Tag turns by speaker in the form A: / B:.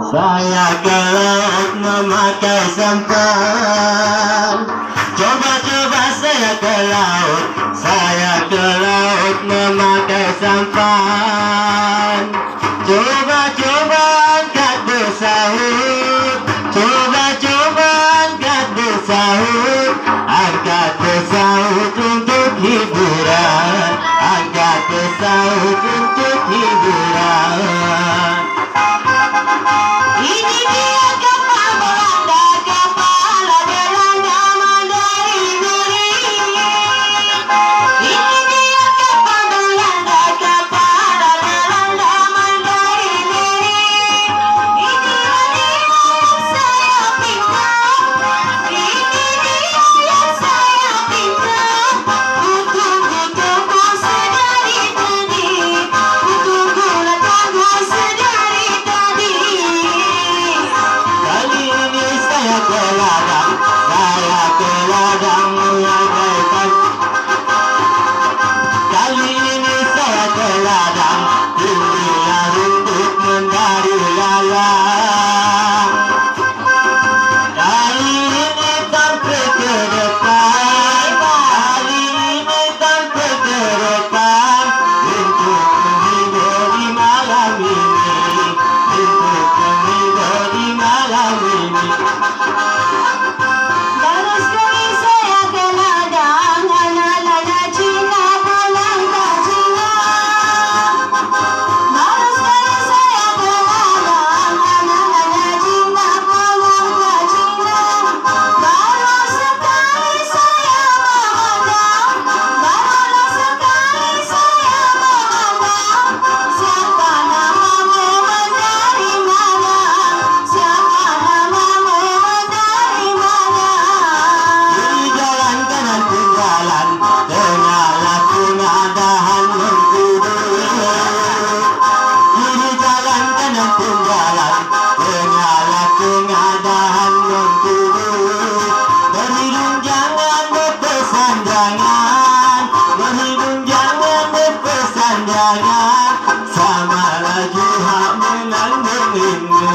A: Saya ke laut memakai sampan. Coba-coba saya ke laut, saya ke laut memakai sampan. Coba-coba angkat bersahut, coba-coba angkat bersahut, angkat bersahut untuk hiburan, angkat bersahut untuk hiburan. Ini dia kapal Belanda, kapal Belanda Mandari Miri. Ini dia kapal Belanda, kapal Belanda Mandari Miri. Inilah dia yang saya pinta, ini dia yang saya pinta. Ku sedari tadi, ku datang sedari tadi. Kali ini saya ke ladang mengagaikan. Kali ini saya ke ladang, tinggilah rumput mendari lalang. Kali ini tampil ke depan, kali ini tampil ke depan, untuk menghibur di malam ini, untuk menghibur di malam ini. Baru sekali saya ke ladang, anak-anak Cina pulang ke Cina. Baru sekali saya ke ladang, anak-anak Cina pulang ke Cina. Baru sekali saya memandang, baru sekali saya memandang. Siapa namamu dari mana? Siapa namamu dari mana? Di jalan kanan tinggalan, tengahlah pengadahan mengkudu. Di jalan kanan tinggalan, tengahlah pengadahan mengkudu. Berhidung jangan berpesan jangan, berhidung jangan berpesan jangan, sama laju hak menanggung rindu.